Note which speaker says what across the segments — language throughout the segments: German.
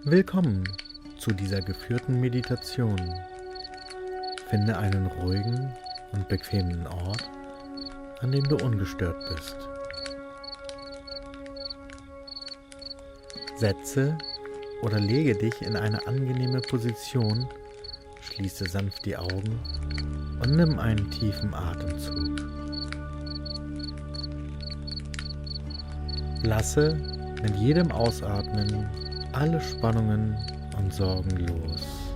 Speaker 1: Willkommen zu dieser geführten Meditation. Finde einen ruhigen und bequemen Ort, an dem du ungestört bist. Setze oder lege dich in eine angenehme Position, schließe sanft die Augen und nimm einen tiefen Atemzug. Lasse mit jedem Ausatmen alle Spannungen und Sorgen los.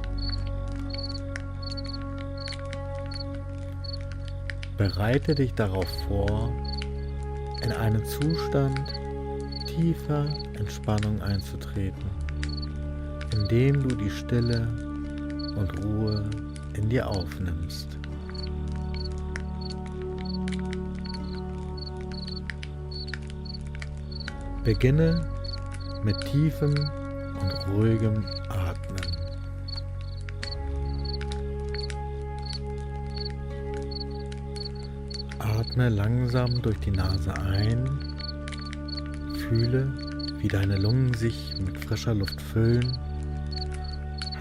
Speaker 1: Bereite dich darauf vor, in einen Zustand tiefer Entspannung einzutreten, indem du die Stille und Ruhe in dir aufnimmst. Beginne mit tiefem und ruhigem Atmen. Atme langsam durch die Nase ein, fühle, wie deine Lungen sich mit frischer Luft füllen,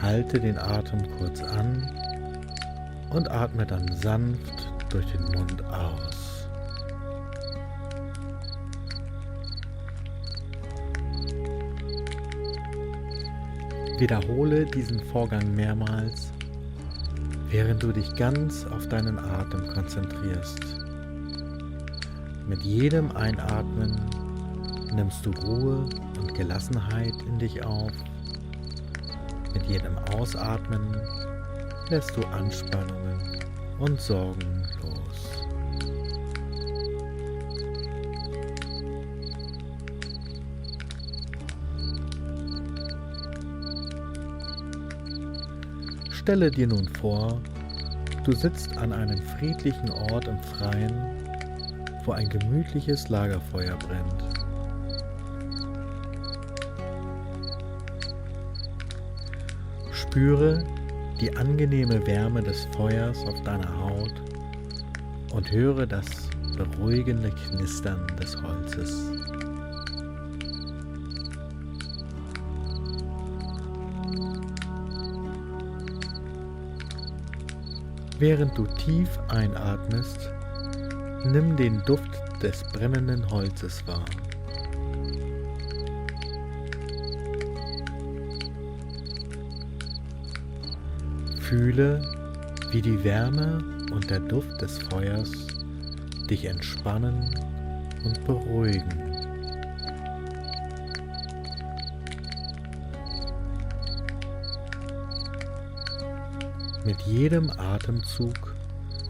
Speaker 1: halte den Atem kurz an und atme dann sanft durch den Mund aus. Wiederhole diesen Vorgang mehrmals, während du dich ganz auf deinen Atem konzentrierst. Mit jedem Einatmen nimmst du Ruhe und Gelassenheit in dich auf. Mit jedem Ausatmen lässt du Anspannungen und Sorgen los. Stelle dir nun vor, du sitzt an einem friedlichen Ort im Freien, wo ein gemütliches Lagerfeuer brennt. Spüre die angenehme Wärme des Feuers auf deiner Haut und höre das beruhigende Knistern des Holzes. Während du tief einatmest, nimm den Duft des brennenden Holzes wahr. Fühle, wie die Wärme und der Duft des Feuers dich entspannen und beruhigen. Mit jedem Atemzug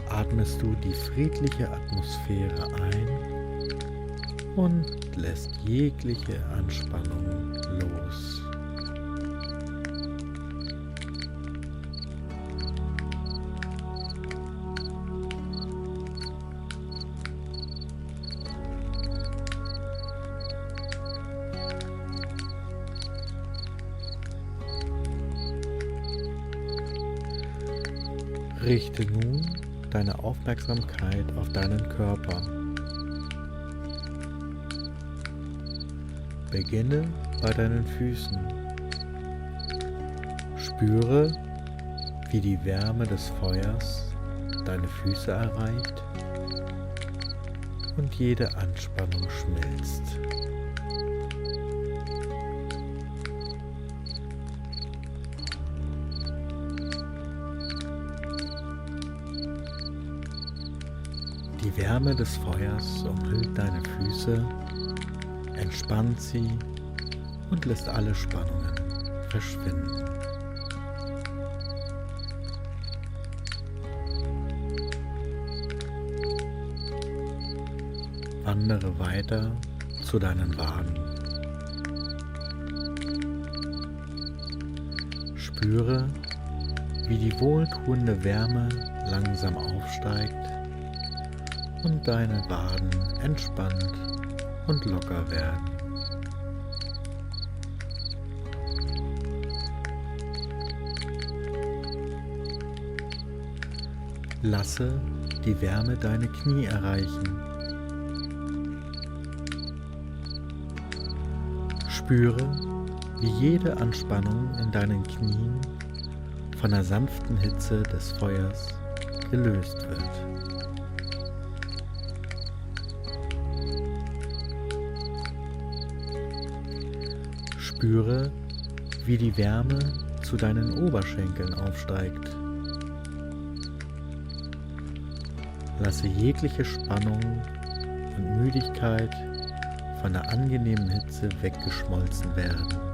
Speaker 1: atmest du die friedliche Atmosphäre ein und lässt jegliche Anspannung los. Richte nun deine Aufmerksamkeit auf deinen Körper. Beginne bei deinen Füßen. Spüre, wie die Wärme des Feuers deine Füße erreicht und jede Anspannung schmilzt. Die Wärme des Feuers umhüllt deine Füße, entspannt sie und lässt alle Spannungen verschwinden. Wandere weiter zu deinen Waden. Spüre, wie die wohltuende Wärme langsam aufsteigt und deine Waden entspannt und locker werden. Lasse die Wärme deine Knie erreichen. Spüre, wie jede Anspannung in deinen Knien von der sanften Hitze des Feuers gelöst wird. Spüre, wie die Wärme zu deinen Oberschenkeln aufsteigt. Lasse jegliche Spannung und Müdigkeit von der angenehmen Hitze weggeschmolzen werden.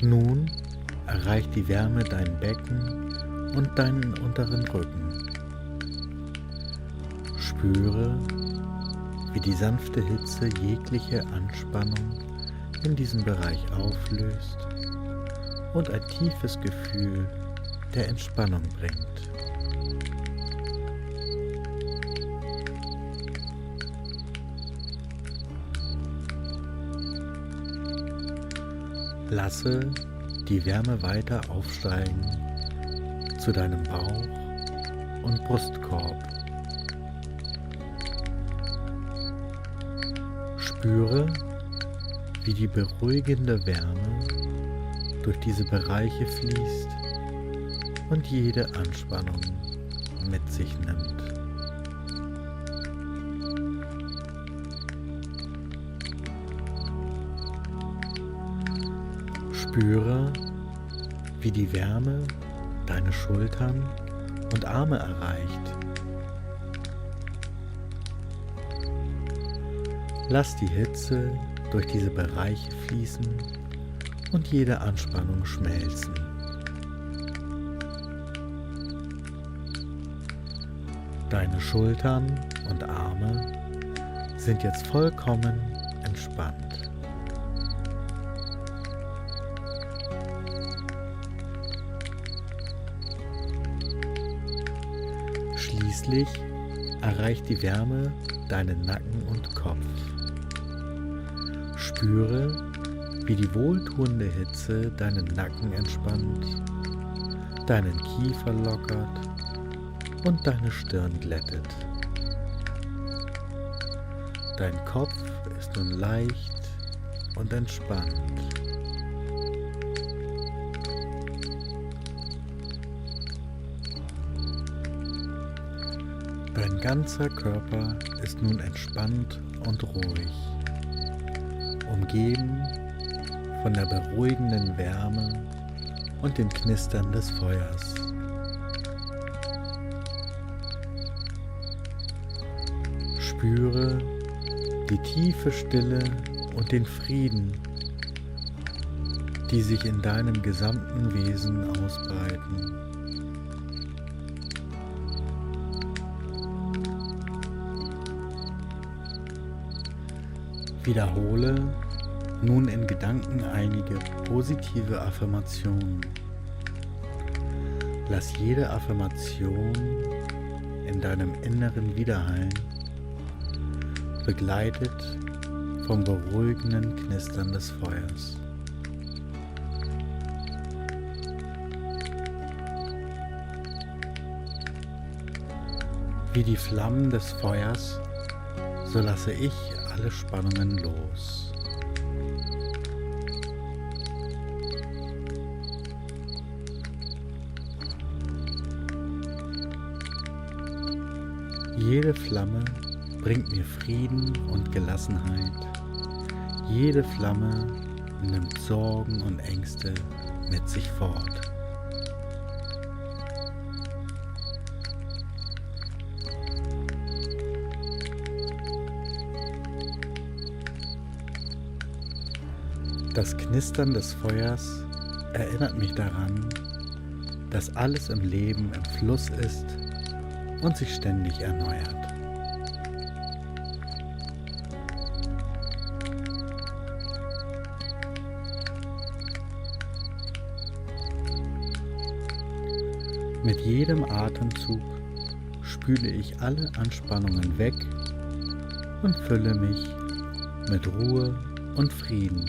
Speaker 1: Nun erreicht die Wärme dein Becken und deinen unteren Rücken. Spüre, wie die sanfte Hitze jegliche Anspannung in diesem Bereich auflöst und ein tiefes Gefühl der Entspannung bringt. Lasse die Wärme weiter aufsteigen zu deinem Bauch und Brustkorb. Spüre, wie die beruhigende Wärme durch diese Bereiche fließt und jede Anspannung mit sich nimmt. Spüre, wie die Wärme deine Schultern und Arme erreicht. Lass die Hitze durch diese Bereiche fließen und jede Anspannung schmelzen. Deine Schultern und Arme sind jetzt vollkommen entspannt. Schließlich erreicht die Wärme deinen Nacken und Kopf. Spüre, wie die wohltuende Hitze deinen Nacken entspannt, deinen Kiefer lockert und deine Stirn glättet. Dein Kopf ist nun leicht und entspannt. Dein ganzer Körper ist nun entspannt und ruhig, umgeben von der beruhigenden Wärme und dem Knistern des Feuers. Spüre die tiefe Stille und den Frieden, die sich in deinem gesamten Wesen ausbreiten. Wiederhole nun in Gedanken einige positive Affirmationen. Lass jede Affirmation in deinem Inneren widerhallen, begleitet vom beruhigenden Knistern des Feuers. Wie die Flammen des Feuers, so lasse ich alle Spannungen los. Jede Flamme bringt mir Frieden und Gelassenheit. Jede Flamme nimmt Sorgen und Ängste mit sich fort. Das Knistern des Feuers erinnert mich daran, dass alles im Leben im Fluss ist und sich ständig erneuert. Mit jedem Atemzug spüle ich alle Anspannungen weg und fülle mich mit Ruhe und Frieden.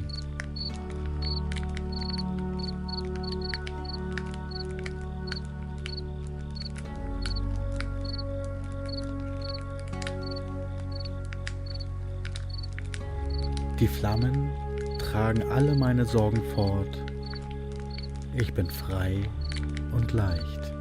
Speaker 1: Die Flammen tragen alle meine Sorgen fort. Ich bin frei und leicht.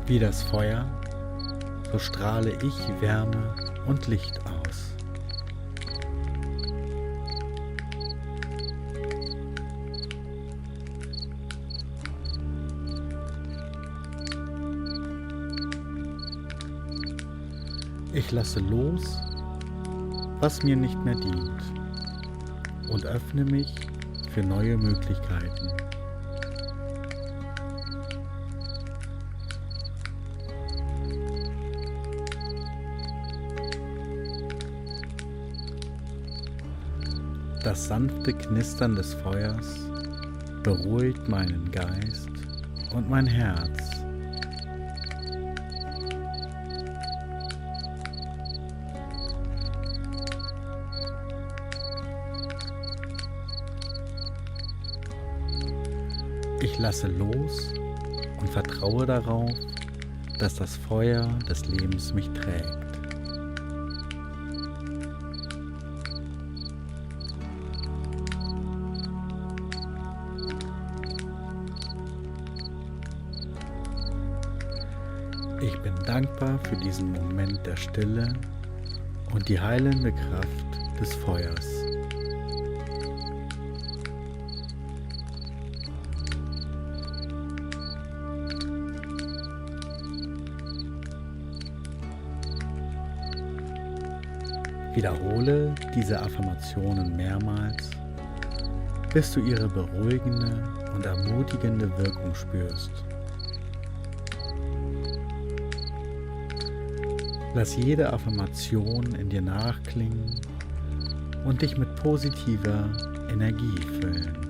Speaker 1: Wie das Feuer, so strahle ich Wärme und Licht aus. Ich lasse los, was mir nicht mehr dient, und öffne mich für neue Möglichkeiten. Das sanfte Knistern des Feuers beruhigt meinen Geist und mein Herz. Ich lasse los und vertraue darauf, dass das Feuer des Lebens mich trägt. Ich bin dankbar für diesen Moment der Stille und die heilende Kraft des Feuers. Wiederhole diese Affirmationen mehrmals, bis du ihre beruhigende und ermutigende Wirkung spürst. Lass jede Affirmation in dir nachklingen und dich mit positiver Energie füllen.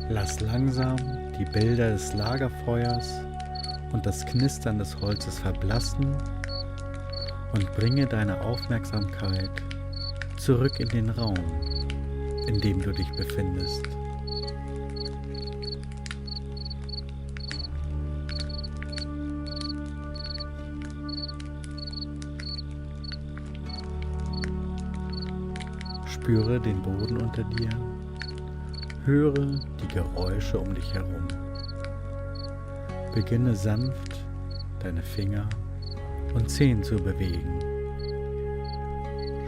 Speaker 1: Lass langsam die Bilder des Lagerfeuers und das Knistern des Holzes verblassen und bringe deine Aufmerksamkeit zurück in den Raum, in dem du dich befindest. Spüre den Boden unter dir. Höre die Geräusche um dich herum. Beginne sanft deine Finger und Zehen zu bewegen.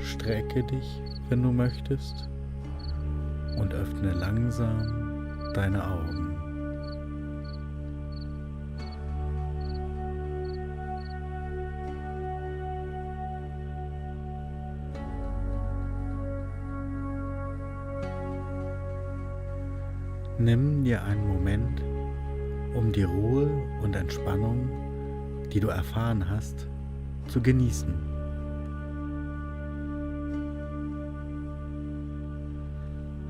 Speaker 1: Strecke dich, wenn du möchtest, und öffne langsam deine Augen. Nimm dir einen Moment, um die Ruhe und Entspannung, die du erfahren hast, zu genießen.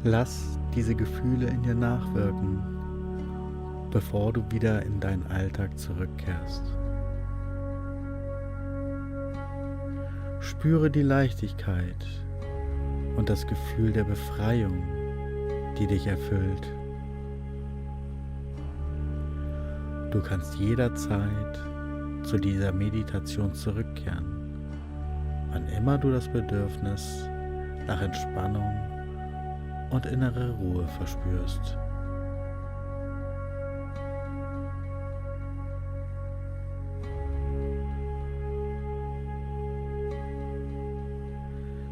Speaker 1: Lass diese Gefühle in dir nachwirken, bevor du wieder in deinen Alltag zurückkehrst. Spüre die Leichtigkeit und das Gefühl der Befreiung, die dich erfüllt. Du kannst jederzeit zu dieser Meditation zurückkehren, wann immer du das Bedürfnis nach Entspannung und innere Ruhe verspürst.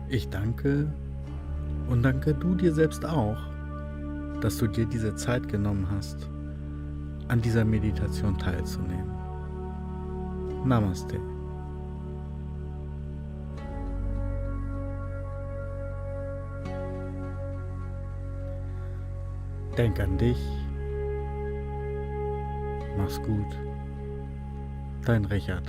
Speaker 1: Ich danke und danke du dir selbst auch, dass du dir diese Zeit genommen hast, an dieser Meditation teilzunehmen. Namaste. Denk an dich. Mach's gut Dein Richard.